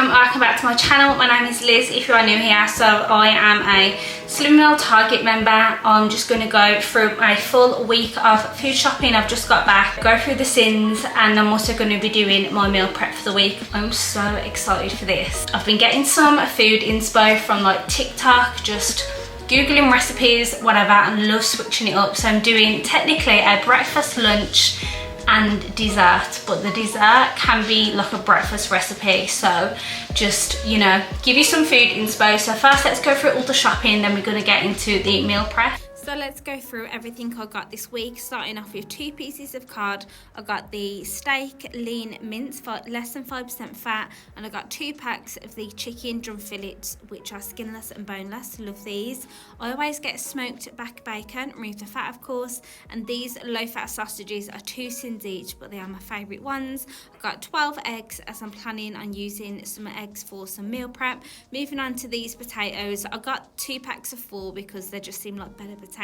welcome back to my channel. My name is Liz if you are new here. So I am a Slimming World Target member. I'm just going to go through a full week of food shopping. I've just got back, go through the syns, and I'm also going to be doing my meal prep for the week. I'm so excited for this. I've been getting some food inspo from like TikTok, just googling recipes, whatever, and love switching it up. So I'm doing technically a breakfast, lunch and dessert, but the dessert can be like a breakfast recipe, so just, you know, give you some food inspo. So first let's go through all the shopping, then we're going to get into the meal prep. So let's go through everything I got this week, starting off with 2 pieces of cod. I got the steak lean mince for less than 5% fat, and I got 2 packs of the chicken drum fillets, which are skinless and boneless. Love these. I always get smoked back bacon, remove the fat of course, and these low fat sausages are 2 syns each, but they are my favourite ones. I got 12 eggs as I'm planning on using some eggs for some meal prep. Moving on to these potatoes, I got 2 packs of 4 because they just seem like better potatoes.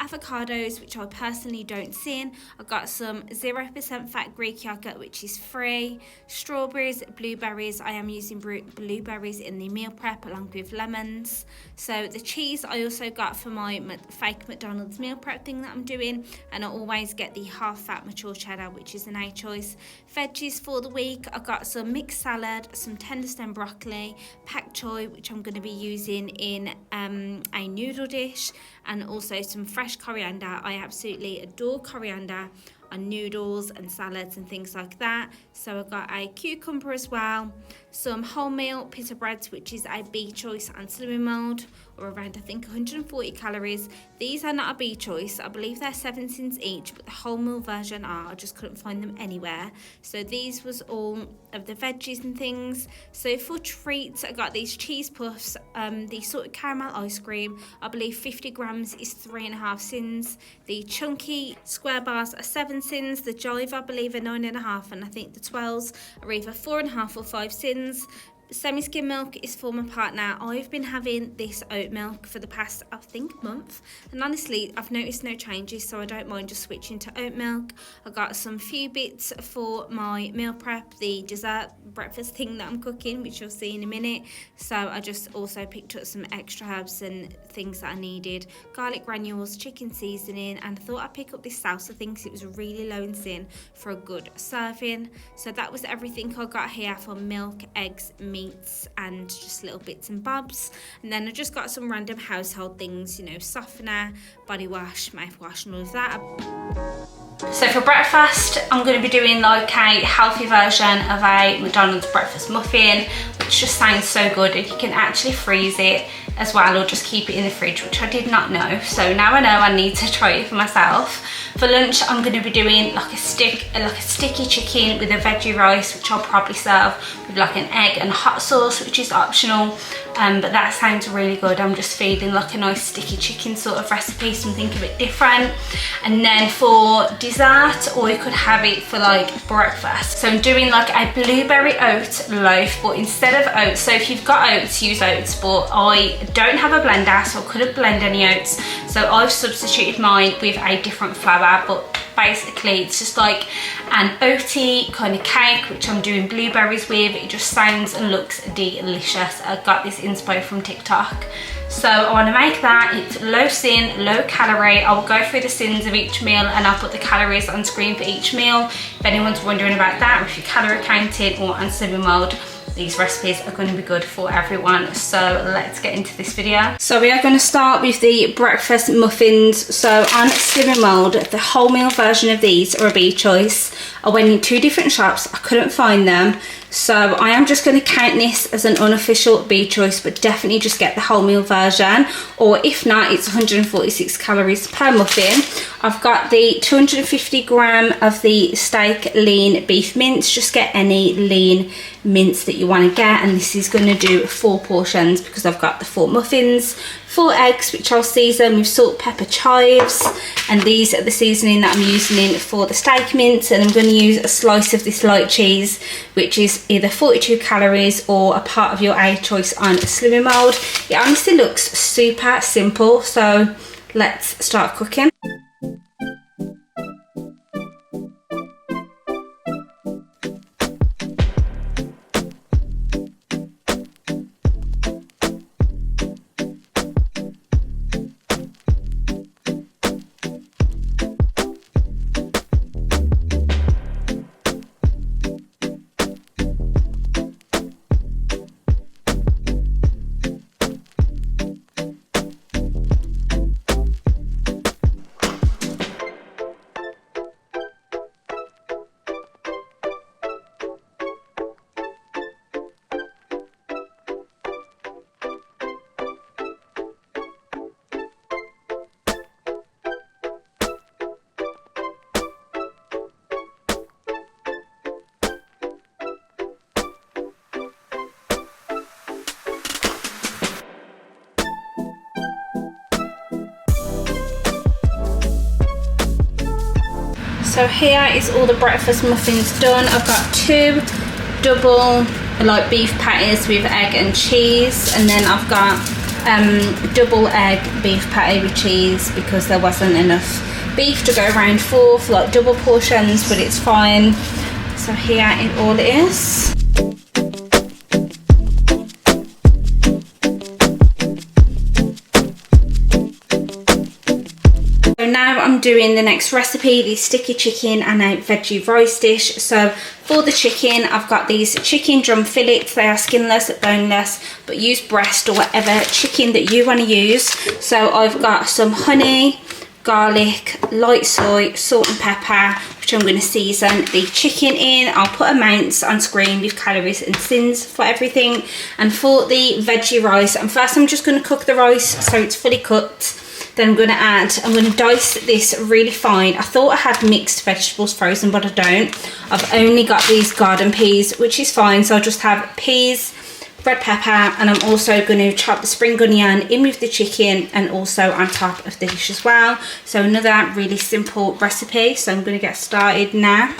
Avocados, which I personally don't sin. I've got some 0% fat Greek yogurt, which is free. Strawberries, blueberries. I am using blueberries in the meal prep along with lemons. So the cheese I also got for my fake McDonald's meal prep thing that I'm doing, and I always get the half fat mature cheddar, which is an A choice. Veggies for the week, I got some mixed salad, some tender stem broccoli, pak choy, which I'm going to be using in a noodle dish, and also some fresh coriander. I absolutely adore coriander on noodles and salads and things like that. So I got a cucumber as well, some wholemeal pita breads, which is a B choice on Slimming World, or around I think 140 calories. These are not a B choice. I believe they're 7 syns each, but the wholemeal version are. I just couldn't find them anywhere. So these was all of the veggies and things. So for treats, I got these cheese puffs, the salted caramel ice cream. I believe 50 grams is 3.5 syns. The chunky square bars are 7 syns. The chive I believe are 9.5, and I think the 12s are either 4.5 or 5 syns. Semi-skim milk is for my partner. I've been having this oat milk for the past, I think, month, and honestly I've noticed no changes, so I don't mind just switching to oat milk. I got some few bits for my meal prep, the dessert breakfast thing that I'm cooking, which you'll see in a minute. So I just also picked up some extra herbs and things that I needed, garlic granules, chicken seasoning, and I thought I'd pick up this salsa thing because it was really low in syn for a good serving. So that was everything I got here for milk, eggs, meats, and just little bits and bobs. And then I just got some random household things, you know, softener, body wash, mouthwash, and all of that. So for breakfast, I'm going to be doing like a healthy version of a McDonald's breakfast muffin, which just sounds so good, and you can actually freeze it as well or just keep it in the fridge, which I did not know. So now I know I need to try it for myself. For lunch, I'm going to be doing like a sticky chicken with a veggie rice, which I'll probably serve with like an egg and hot sauce, which is optional. But that sounds really good. I'm just feeling like a nice sticky chicken sort of recipe, something a bit different. And then for dessert, or you could have it for like breakfast. So I'm doing like a blueberry oat loaf, but instead of oats, so if you've got oats, use oats, but I don't have a blender, so I couldn't blend any oats. So I've substituted mine with a different flour, but basically it's just like an oaty kind of cake, which I'm doing blueberries with. It just sounds and looks delicious. I got this inspo from TikTok. So I want to make that. It's low syn, low calorie. I will go through the syns of each meal, and I'll put the calories on screen for each meal. If anyone's wondering about that, or if you're calorie counting or on Slimming World, these recipes are going to be good for everyone. So let's get into this video. So we are going to start with the breakfast muffins. So on Slimming World, the wholemeal version of these are a B choice. I went in 2 different shops, I couldn't find them. So I am just going to count this as an unofficial B choice, but definitely just get the wholemeal version, or if not, it's 146 calories per muffin. I've got the 250 gram of the steak lean beef mince. Just get any lean mince that you want to get, and this is going to do 4 portions because I've got the 4 muffins. 4 eggs, which I'll season with salt, pepper, chives, and these are the seasoning that I'm using for the steak mince. And I'm going to use a slice of this light cheese, which is either 42 calories or a part of your A choice on Slimming World. It honestly looks super simple, so let's start cooking. So here is all the breakfast muffins done. I've got 2 double like beef patties with egg and cheese, and then I've got double egg beef patty with cheese because there wasn't enough beef to go around for like double portions, but it's fine. So here it all is. So now I'm doing the next recipe, the sticky chicken and a veggie rice dish. So for the chicken, I've got these chicken drum fillets. They are skinless, boneless, but use breast or whatever chicken that you want to use. So I've got some honey, garlic, light soy, salt and pepper, which I'm going to season the chicken in. I'll put amounts on screen with calories and syns for everything. And for the veggie rice, and first I'm just going to cook the rice so it's fully cooked. Then I'm going to dice this really fine. I thought I had mixed vegetables frozen, but I don't. I've only got these garden peas, which is fine. So I'll just have peas, red pepper, and I'm also going to chop the spring onion in with the chicken and also on top of the dish as well. So another really simple recipe. So I'm going to get started now.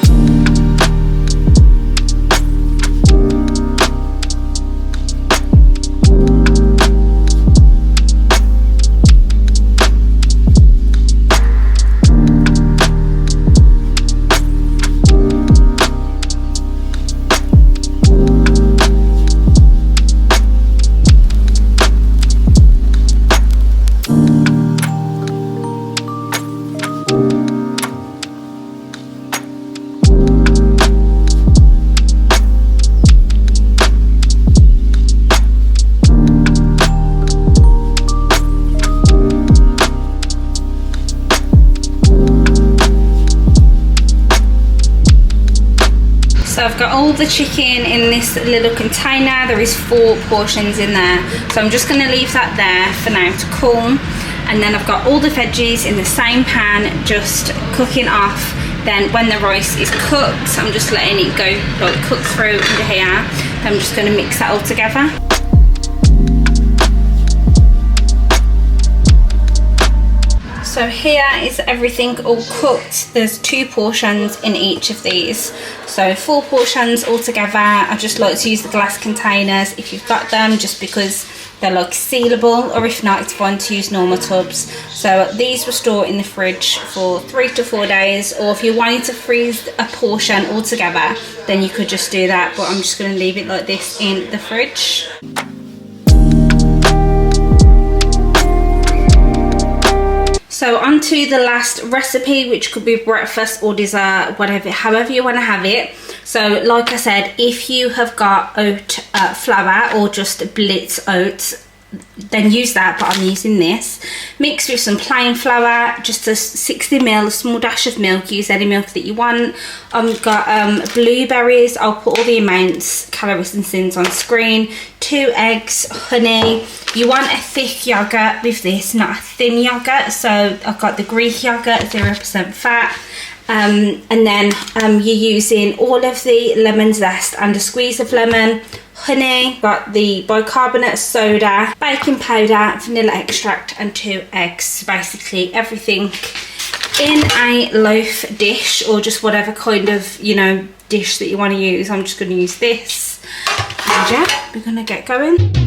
So I've got all the chicken in this little container. There is 4 portions in there. So I'm just going to leave that there for now to cool. And then I've got all the veggies in the same pan, just cooking off. Then when the rice is cooked, I'm just letting it go, like cook through into here. I'm just going to mix that all together. So here is everything all cooked. There's 2 portions in each of these. So 4 portions all together. I just like to use the glass containers if you've got them, just because they're like sealable, or if not, it's fine to use normal tubs. So these were stored in the fridge for 3 to 4 days, or if you wanted to freeze a portion all together, then you could just do that, but I'm just going to leave it like this in the fridge. So on to the last recipe, which could be breakfast or dessert, whatever, however you want to have it. So like I said, if you have got oat flour or just blitz oats, then use that, but I'm using this. Mix with some plain flour, just a 60 ml, a small dash of milk. Use any milk that you want. I've got blueberries. I'll put all the amounts, calories and syns on screen. 2 eggs, honey. You want a thick yogurt with this, not a thin yogurt. So I've got the Greek yogurt, 0% fat. And then you're using all of the lemon zest and a squeeze of lemon, honey, got the bicarbonate soda, baking powder, vanilla extract, and 2 eggs. Basically everything in a loaf dish, or just whatever kind of, you know, dish that you want to use. I'm just going to use this, and yeah, we're going to get going.